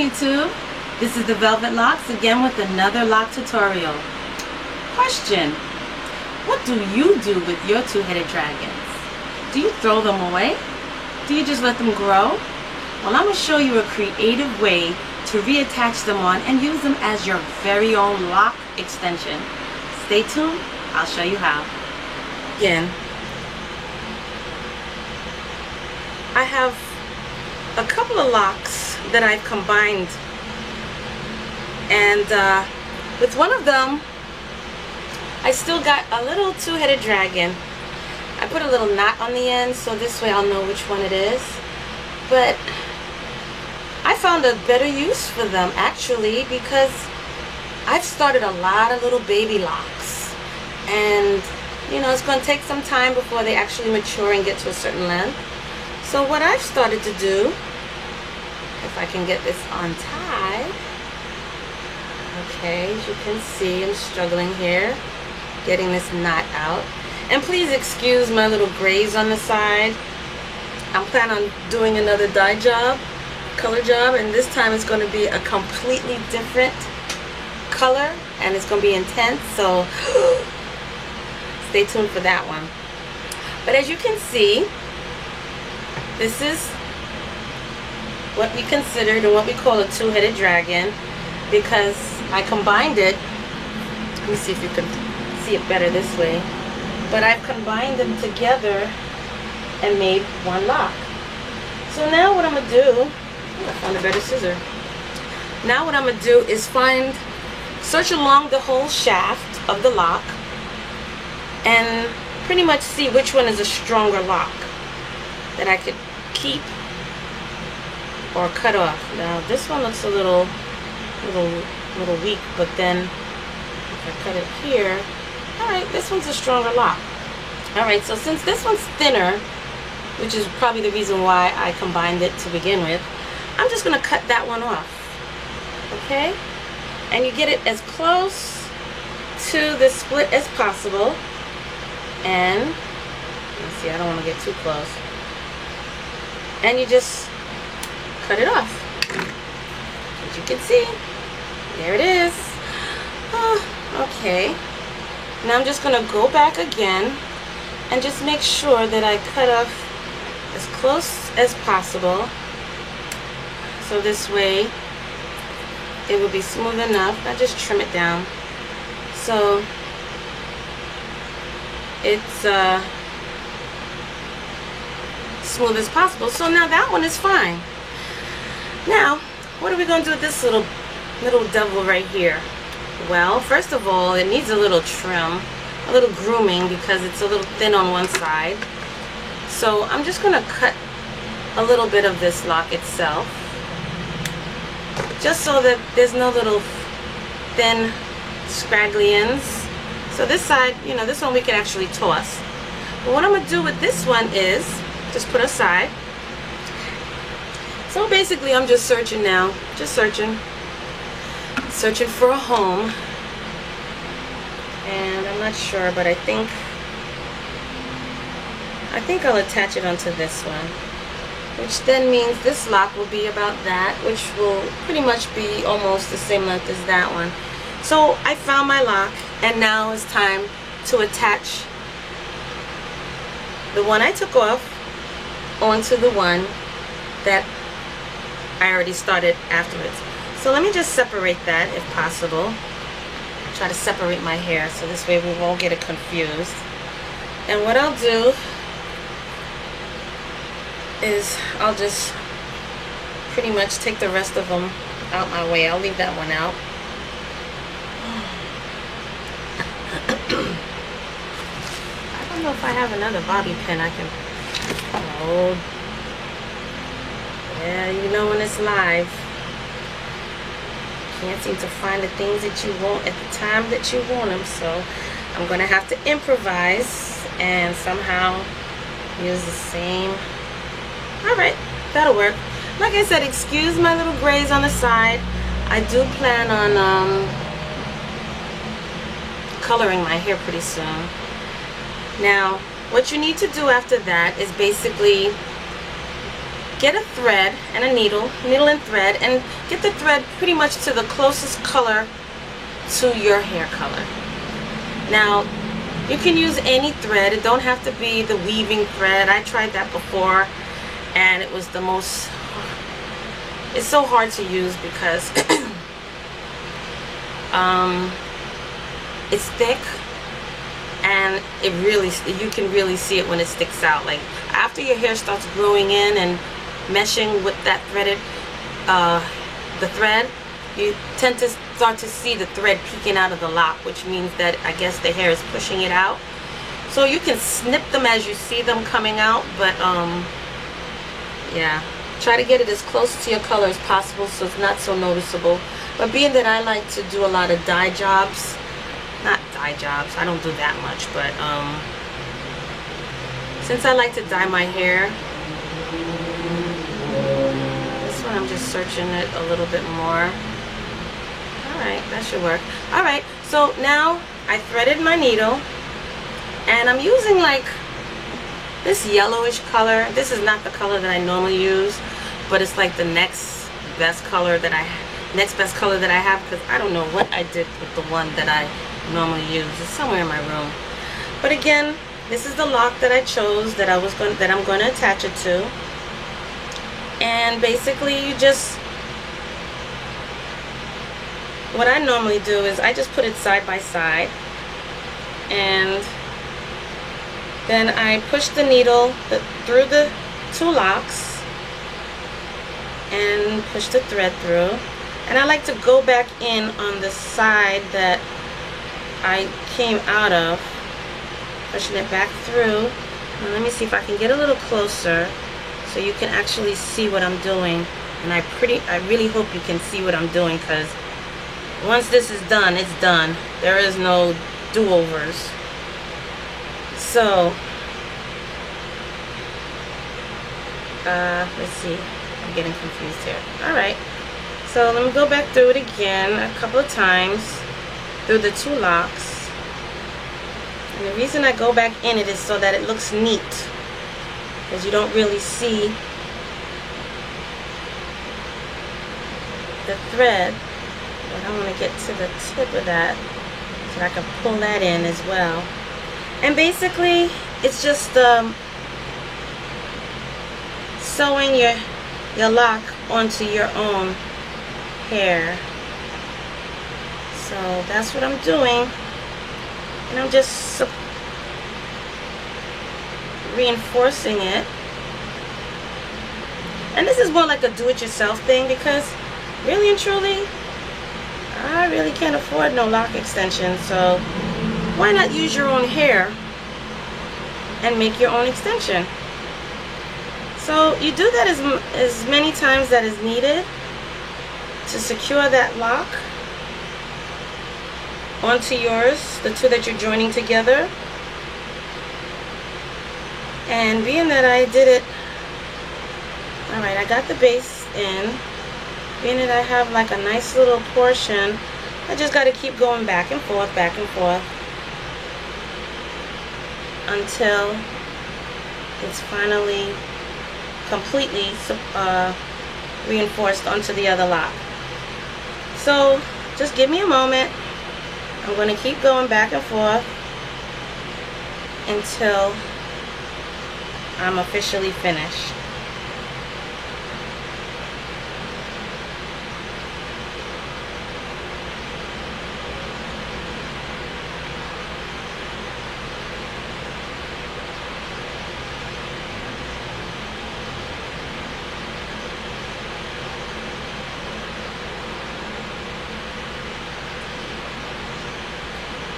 YouTube, this is the Velvet Locks again with another lock tutorial. Question: what do you do with your two-headed dragons? Do you throw them away? Do you just let them grow? Well, I'm going to show you a creative way to reattach them on and use them as your very own lock extension. Stay tuned, I'll show you how. Again, I have a couple of locks that I've combined, and with one of them I still got a little two-headed dragon. I put a little knot on the end so this way I'll know which one it is, but I found a better use for them actually, because I've started a lot of little baby locks, and you know, it's going to take some time before they actually mature and get to a certain length. So what I've started to do, if I can get this untied, okay, as you can see, I'm struggling here, getting this knot out. And please excuse my little grays on the side. I'm planning on doing another dye job, color job, and this time it's going to be a completely different color, and it's going to be intense, so stay tuned for that one. But as you can see, this is what we considered and what we call a two-headed dragon, because I combined it. Let me see if you can see it better this way. But I've combined them together and made one lock. So now what I'm going to do, I found a better scissor. Now what I'm going to do is search along the whole shaft of the lock and pretty much see which one is a stronger lock that I could keep or cut off. Now this one looks a little weak, but then if I cut it here, alright, this one's a stronger lock. Alright, so since this one's thinner, which is probably the reason why I combined it to begin with, I'm just going to cut that one off. Okay? And you get it as close to the split as possible. And, let's see, I don't want to get too close. And you just cut it off. As you can see, there it is. Oh, okay. Now I'm just going to go back again and just make sure that I cut off as close as possible, so this way it will be smooth enough. I just trim it down so it's smooth as possible. So now that one is fine. Now what are we going to do with this little devil right here? Well, first of all, it needs a little trim, a little grooming, because it's a little thin on one side. So I'm just going to cut a little bit of this lock itself, just so that there's no little thin scraggly ends. So this side, you know, this one we can actually toss. But what I'm going to do with this one is just put aside. So basically I'm just searching now, just searching for a home, and I'm not sure, but I think I'll attach it onto this one, which then means this lock will be about that, which will pretty much be almost the same length as that one. So I found my lock, and now it's time to attach the one I took off onto the one that I already started afterwards. So let me just separate that if possible. Try to separate my hair so this way we won't get it confused. And what I'll do is I'll just pretty much take the rest of them out my way. I'll leave that one out. I don't know if I have another bobby pin I can hold. Yeah, you know when it's live, can't seem to find the things that you want at the time that you want them, so I'm gonna have to improvise and somehow use the same. Alright, that'll work. Like I said, excuse my little grays on the side. I do plan on coloring my hair pretty soon. Now what you need to do after that is basically get a thread and a needle and thread, and get the thread pretty much to the closest color to your hair color. Now, you can use any thread. It don't have to be the weaving thread. I tried that before, and it was the most, it's so hard to use because it's thick, and it really, you can really see it when it sticks out. Like after your hair starts growing in and meshing with that threaded, the thread, you tend to start to see the thread peeking out of the lock, which means that I guess the hair is pushing it out. So you can snip them as you see them coming out, but yeah, try to get it as close to your color as possible so it's not so noticeable. But being that I like to do a lot of dye jobs, not dye jobs, I don't do that much, but since I like to dye my hair, this one I'm just searching it a little bit more. Alright, that should work. Alright, so now I threaded my needle, and I'm using like this yellowish color. This is not the color that I normally use, but it's like the next best color that I have, because I don't know what I did with the one that I normally use. It's somewhere in my room. But again, this is the lock that I chose that I'm going to attach it to. And basically, you just, what I normally do is I just put it side by side, and then I push the needle through the two locks and push the thread through. And I like to go back in on the side that I came out of, pushing it back through. Now let me see if I can get a little closer so you can actually see what I'm doing. And I really hope you can see what I'm doing, because once this is done, it's done. There is no do-overs. So, let's see. I'm getting confused here. Alright. So let me go back through it again a couple of times through the two locks. And the reason I go back in it is so that it looks neat, because you don't really see the thread. But I want to get to the tip of that so that I can pull that in as well. And basically, it's just sewing your lock onto your own hair. So that's what I'm doing, and I'm just reinforcing it. And this is more like a do-it-yourself thing, because really and truly, I really can't afford no lock extensions, so why not use your own hair and make your own extension? So you do that as many times that is needed to secure that lock onto yours, the two that you're joining together. And being that I did it, alright, I got the base in. Being that I have like a nice little portion, I just got to keep going back and forth until it's finally completely reinforced onto the other lock. So just give me a moment. I'm going to keep going back and forth until I'm officially finished.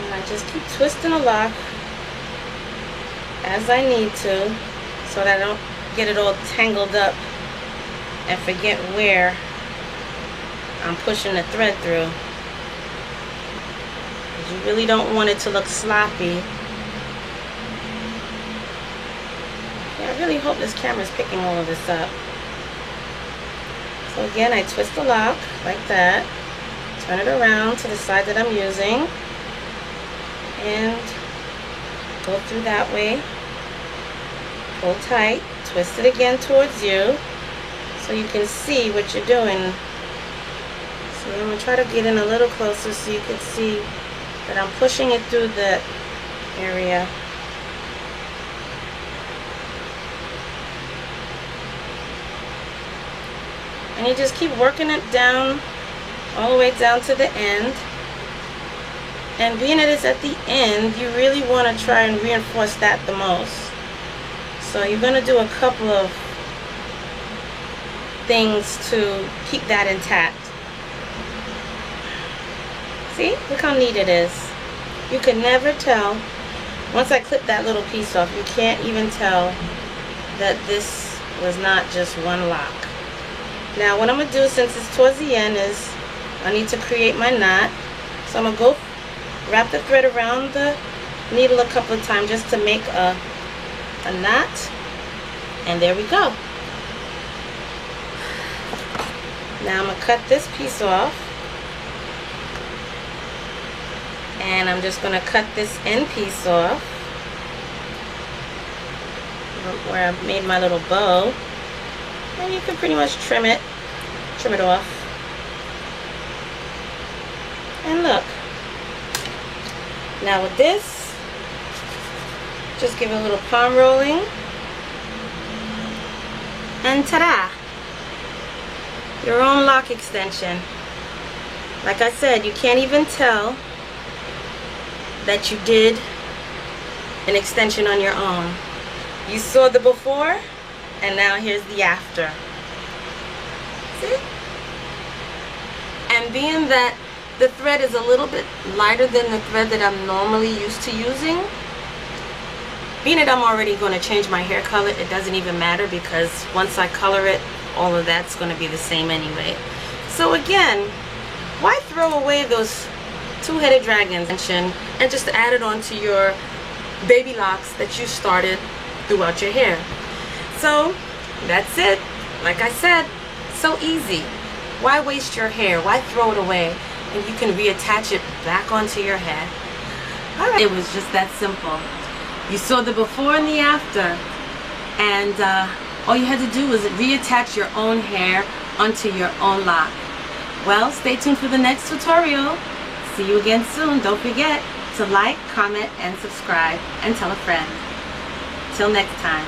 I just keep twisting the lock as I need to, so that I don't get it all tangled up and forget where I'm pushing the thread through. Because you really don't want it to look sloppy. Yeah, I really hope this camera is picking all of this up. So again, I twist the lock like that, turn it around to the side that I'm using, and go through that way, pull tight, twist it again towards you, so you can see what you're doing. So I'm going to try to get in a little closer so you can see that I'm pushing it through the area. And you just keep working it down, all the way down to the end. And being it is at the end, you really want to try and reinforce that the most. So you're going to do a couple of things to keep that intact. See? Look how neat it is. You can never tell. Once I clip that little piece off, you can't even tell that this was not just one lock. Now what I'm going to do, since it's towards the end, is I need to create my knot. So I'm going to go wrap the thread around the needle a couple of times just to make a knot. And there we go. Now I'm going to cut this piece off. And I'm just going to cut this end piece off where I made my little bow. And you can pretty much trim it off. And look. Now with this, just give it a little palm rolling. And ta-da! Your own lock extension. Like I said, you can't even tell that you did an extension on your own. You saw the before, and now here's the after. See? And being that the thread is a little bit lighter than the thread that I'm normally used to using, being that I'm already going to change my hair color, it doesn't even matter, because once I color it, all of that's going to be the same anyway. So again, why throw away those two-headed dragons and just add it onto your baby locks that you started throughout your hair? So that's it. Like I said, so easy. Why waste your hair? Why throw it away? And you can reattach it back onto your head. All right. It was just that simple. You saw the before and the after, and all you had to do was reattach your own hair onto your own lock. Well, stay tuned for the next tutorial. See you again soon. Don't forget to like, comment, and subscribe, and tell a friend. Till next time.